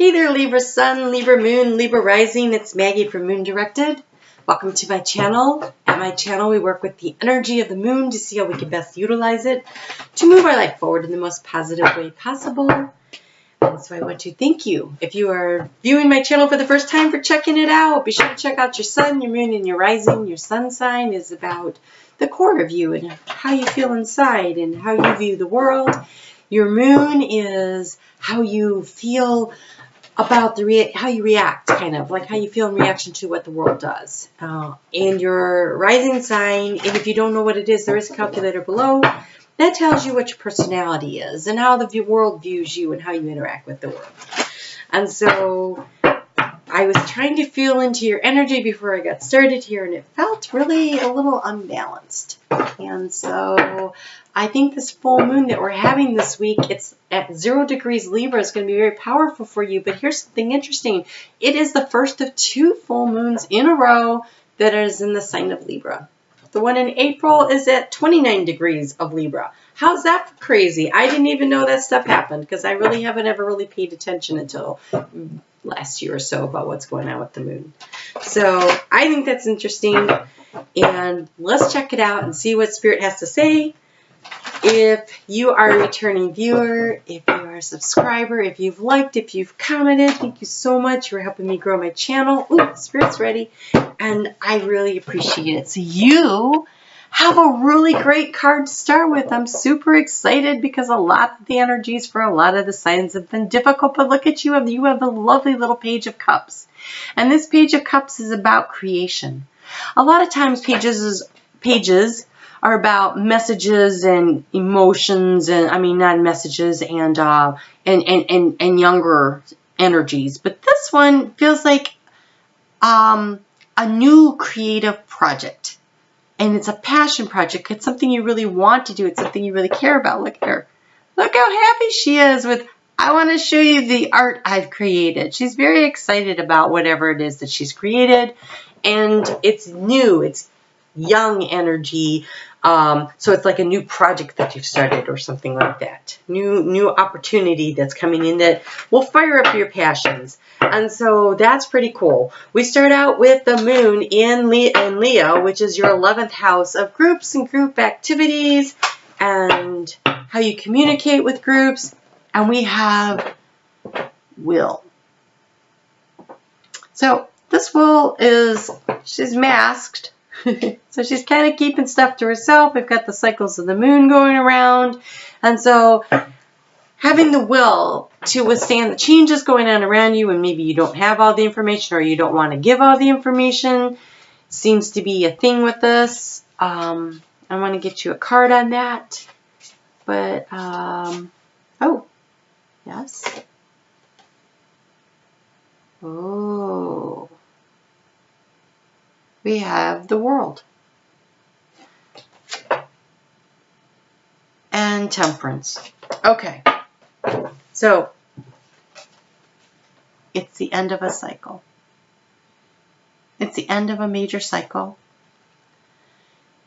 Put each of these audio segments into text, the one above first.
Hey there, Libra Sun, Libra Moon, Libra Rising. It's Maggie from Moon Directed. Welcome to my channel. At my channel, we work with the energy of the moon to see how we can best utilize it to move our life forward in the most positive way possible. And so I want to thank you. If you are viewing my channel for the first time, for checking it out. Be sure to check out your sun, your moon, and your rising. Your sun sign is about the core of you and how you feel inside and how you view the world. Your moon is how you feel about how you react, kind of like how you feel in reaction to what the world does. And your rising sign, and if you don't know what it is, there is a calculator below that tells you what your personality is and how the world views you and how you interact with the world. And so I was trying to feel into your energy before I got started here, and it felt really a little unbalanced. And so I think this full moon that we're having this week, it's at 0 degrees Libra. It's going to be very powerful for you. But here's something interesting. It is the first of 2 full moons in a row that is in the sign of Libra. The one in April is at 29 degrees of Libra. How's that for crazy? I didn't even know that stuff happened because I really haven't ever really paid attention until last year or so about what's going on with the moon. So I think that's interesting. And let's check it out and see what Spirit has to say. If you are a returning viewer, if you are a subscriber, if you've liked, if you've commented, thank you so much. You're helping me grow my channel. Ooh, Spirit's ready. And I really appreciate it. So you have a really great card to start with. I'm super excited because a lot of the energies for a lot of the signs have been difficult. But look at you. You have a lovely little Page of Cups. And this Page of Cups is about creation. A lot of times pages are about messages and emotions, and I mean not messages and younger energies. But this one feels like a new creative project, and it's a passion project. It's something you really want to do. It's something you really care about. Look at her. Look how happy she is with, I want to show you the art I've created. She's very excited about whatever it is that she's created, and it's new. It's young energy. So it's like a new project that you've started or something like that. New opportunity that's coming in that will fire up your passions. And so that's pretty cool. We start out with the moon in Leo, which is your 11th house of groups and group activities and how you communicate with groups. And we have will. So this will she's masked. So she's kind of keeping stuff to herself. We've got the cycles of the moon going around. And so having the will to withstand the changes going on around you, and maybe you don't have all the information or you don't want to give all the information, seems to be a thing with this. I want to get you a card on that. But, oh, yes. Oh. We have the World and Temperance. Okay, so it's the end of a cycle. It's the end of a major cycle.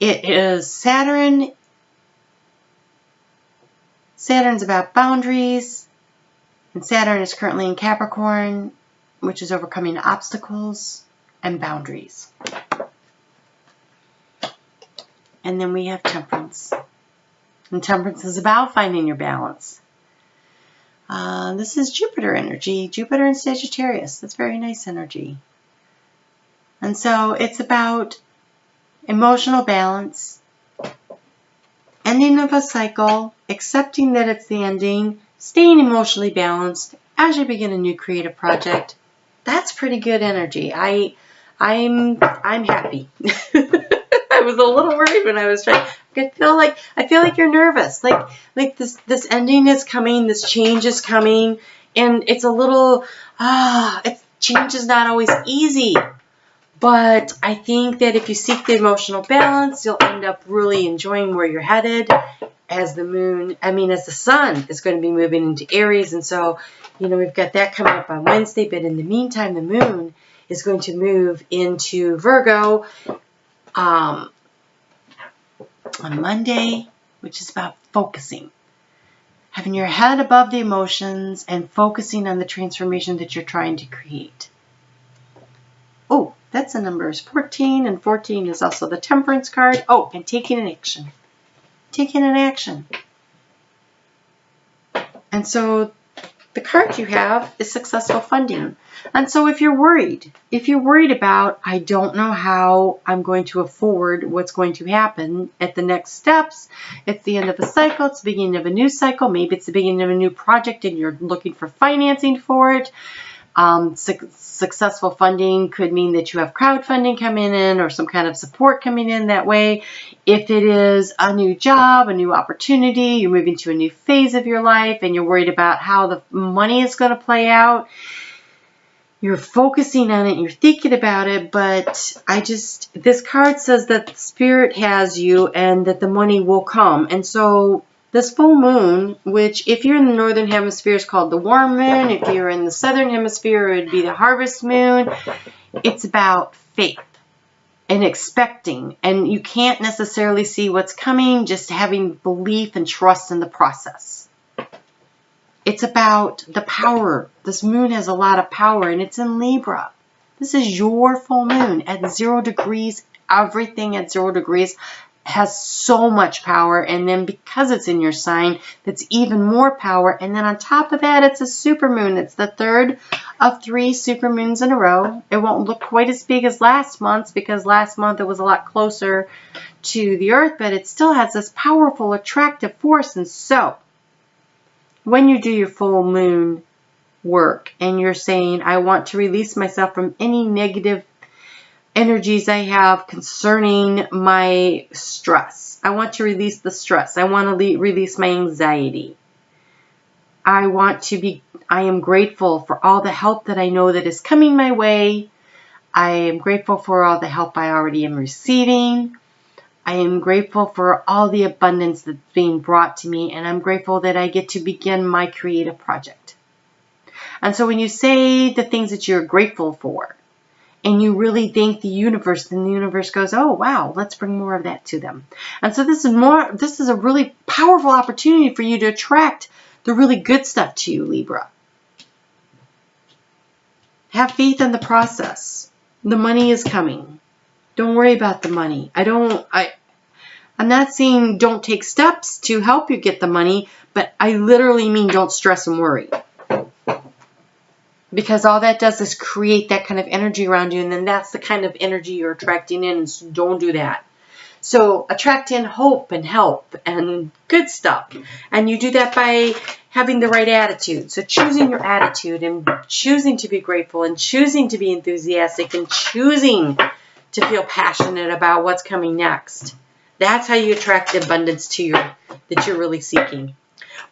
It is Saturn. Saturn's about boundaries, and Saturn is currently in Capricorn, which is overcoming obstacles and boundaries. And then we have Temperance. And Temperance is about finding your balance. This is Jupiter energy. Jupiter in Sagittarius. That's very nice energy. And so it's about emotional balance, ending of a cycle, accepting that it's the ending, staying emotionally balanced as you begin a new creative project. That's pretty good energy. I'm happy. I was a little worried when I was trying. I feel like you're nervous. Like this ending is coming, this change is coming, and it's a little change is not always easy. But I think that if you seek the emotional balance, you'll end up really enjoying where you're headed as the sun is going to be moving into Aries. And so, we've got that coming up on Wednesday, but in the meantime, the moon is going to move into Virgo on Monday, which is about focusing. Having your head above the emotions and focusing on the transformation that you're trying to create. Oh, that's the numbers 14, and 14 is also the Temperance card. Oh, and taking an action. Taking an action. And so the card you have is successful funding. And so if you're worried about, I don't know how I'm going to afford what's going to happen at the next steps, it's the end of a cycle, it's the beginning of a new cycle, maybe it's the beginning of a new project and you're looking for financing for it. Successful funding could mean that you have crowdfunding coming in or some kind of support coming in that way. If it is a new job, a new opportunity, you're moving to a new phase of your life and you're worried about how the money is going to play out, you're focusing on it, you're thinking about it, but this card says that the Spirit has you and that the money will come. And so this full moon, which if you're in the northern hemisphere is called the warm moon, if you're in the southern hemisphere it would be the harvest moon, it's about faith and expecting. And you can't necessarily see what's coming, just having belief and trust in the process. It's about the power. This moon has a lot of power and it's in Libra. This is your full moon at 0 degrees. Everything at 0 degrees has so much power, and then because it's in your sign, that's even more power. And then on top of that, it's a supermoon. It's the third of 3 supermoons in a row. It won't look quite as big as last month's because last month it was a lot closer to the earth, but it still has this powerful attractive force. And so when you do your full moon work and you're saying, I want to release myself from any negative energies I have concerning my stress. I want to release the stress. I want to release my anxiety. I am grateful for all the help that I know that is coming my way. I am grateful for all the help I already am receiving. I am grateful for all the abundance that's being brought to me, and I'm grateful that I get to begin my creative project. And so when you say the things that you're grateful for, and you really thank the universe, then the universe goes, oh, wow, let's bring more of that to them. And so this is a really powerful opportunity for you to attract the really good stuff to you, Libra. Have faith in the process. The money is coming. Don't worry about the money. I'm not saying don't take steps to help you get the money, but I literally mean don't stress and worry. Because all that does is create that kind of energy around you, and then that's the kind of energy you're attracting in, and so don't do that. So attract in hope and help and good stuff. And you do that by having the right attitude. So choosing your attitude and choosing to be grateful and choosing to be enthusiastic and choosing to feel passionate about what's coming next. That's how you attract the abundance to that you're really seeking.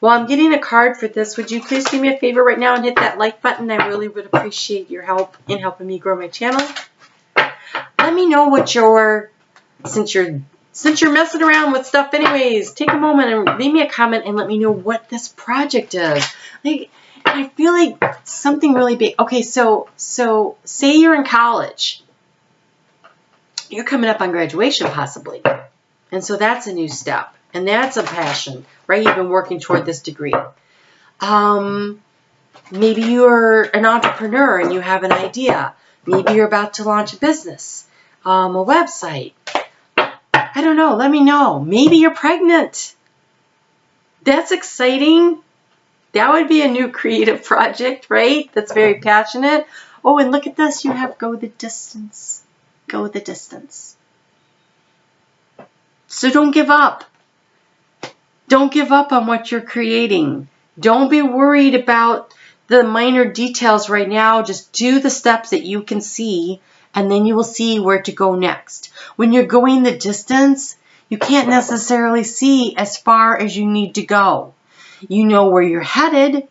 Well, I'm getting a card for this. Would you please do me a favor right now and hit that like button? I really would appreciate your help in helping me grow my channel. Let me know what since you're messing around with stuff anyways, take a moment and leave me a comment and let me know what this project is. I feel like something really big. Okay, so say you're in college. You're coming up on graduation possibly. And so that's a new step. And that's a passion, right? You've been working toward this degree. Maybe you're an entrepreneur and you have an idea. Maybe you're about to launch a business, a website. I don't know. Let me know. Maybe you're pregnant. That's exciting. That would be a new creative project, right? That's very passionate. Oh, and look at this. You have go the distance. Go the distance. So don't give up. Don't give up on what you're creating. Don't be worried about the minor details right now. Just do the steps that you can see, and then you will see where to go next. When you're going the distance, you can't necessarily see as far as you need to go. You know where you're headed,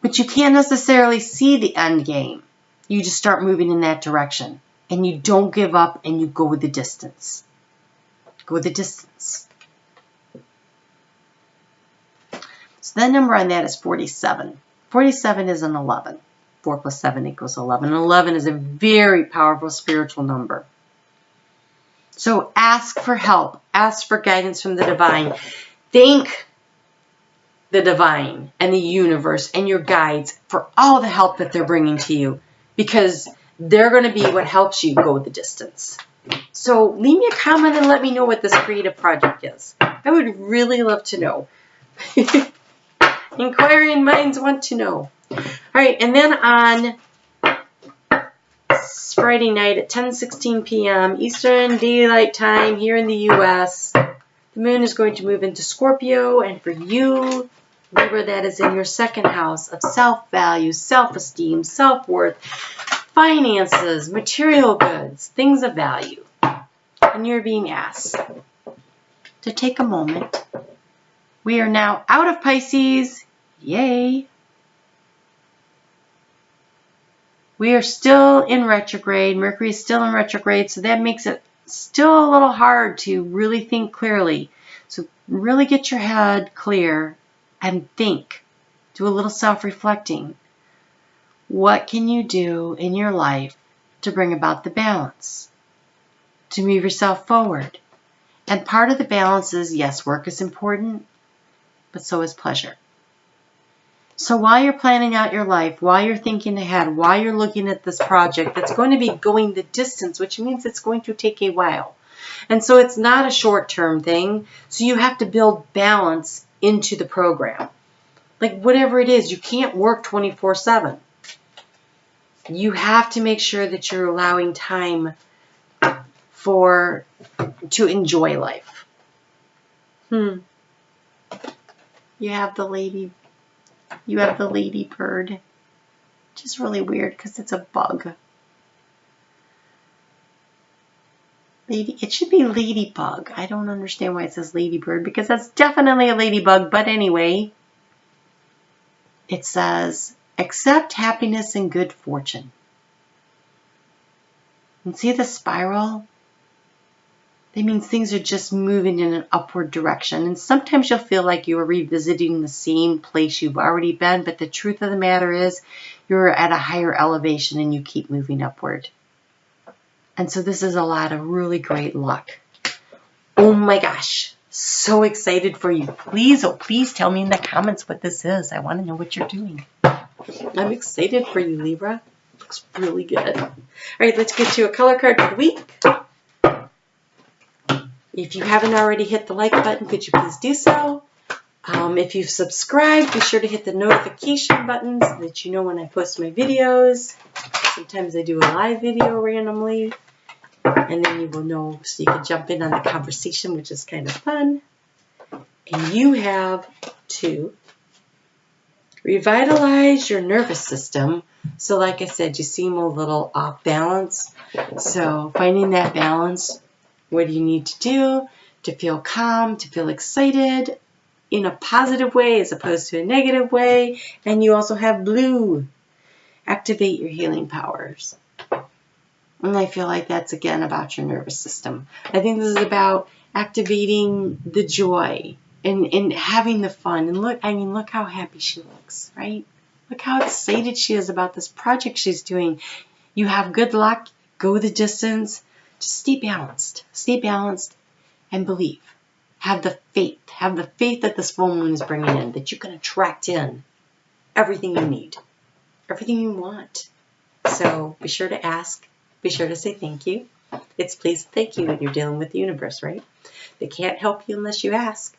but you can't necessarily see the end game. You just start moving in that direction, and you don't give up, and you go the distance. Go the distance. So the number on that is 47. 47 is an 11. 4 plus 7 equals 11. And 11 is a very powerful spiritual number. So ask for help. Ask for guidance from the divine. Thank the divine and the universe and your guides for all the help that they're bringing to you, because they're going to be what helps you go the distance. So leave me a comment and let me know what this creative project is. I would really love to know. Inquiring minds want to know. All right, and then on Friday night at 10:16 p.m. Eastern Daylight Time here in the U.S., the moon is going to move into Scorpio, and for you, Libra, that is in your second house of self-value, self-esteem, self-worth, finances, material goods, things of value. And you're being asked to take a moment. We are now out of Pisces. Yay. We are still in retrograde. Mercury is still in retrograde, so that makes it still a little hard to really think clearly. So really get your head clear and think. Do a little self-reflecting. What can you do in your life to bring about the balance? To move yourself forward? And part of the balance is, yes, work is important, but so is pleasure. So while you're planning out your life, while you're thinking ahead, while you're looking at this project that's going to be going the distance, which means it's going to take a while. And so it's not a short-term thing. So you have to build balance into the program. Like whatever it is, you can't work 24/7. You have to make sure that you're allowing time to enjoy life. You have the ladybird, which is really weird because it's a bug. It should be ladybug. I don't understand why it says ladybird, because that's definitely a ladybug. But anyway, it says, accept happiness and good fortune. And see the spiral? That means things are just moving in an upward direction. And sometimes you'll feel like you are revisiting the same place you've already been, but the truth of the matter is you're at a higher elevation and you keep moving upward. And so this is a lot of really great luck. Oh my gosh, so excited for you. Please, oh please tell me in the comments what this is. I want to know what you're doing. I'm excited for you, Libra. Looks really good. All right, let's get you a color card for the week. If you haven't already hit the like button, could you please do so? If you've subscribed, be sure to hit the notification button so that you know when I post my videos. Sometimes I do a live video randomly, and then you will know so you can jump in on the conversation, which is kind of fun. And you have to revitalize your nervous system. So like I said, you seem a little off balance. So finding that balance. What do you need to do to feel calm, to feel excited in a positive way as opposed to a negative way? And you also have blue. Activate your healing powers. And I feel like that's again about your nervous system. I think this is about activating the joy and having the fun. And look how happy she looks, right? Look how excited she is about this project she's doing. You have good luck. Go the distance. Just stay balanced and believe. Have the faith that this full moon is bringing in, that you can attract in everything you need, everything you want. So be sure to ask, be sure to say thank you. It's please thank you when you're dealing with the universe, right? They can't help you unless you ask,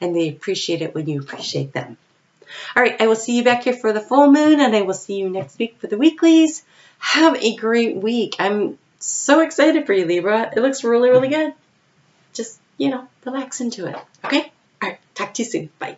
and they appreciate it when you appreciate them. All right, I will see you back here for the full moon, and I will see you next week for the weeklies. Have a great week. I'm so excited for you, Libra. It looks really, really good. Just, relax into it. Okay? All right. Talk to you soon. Bye.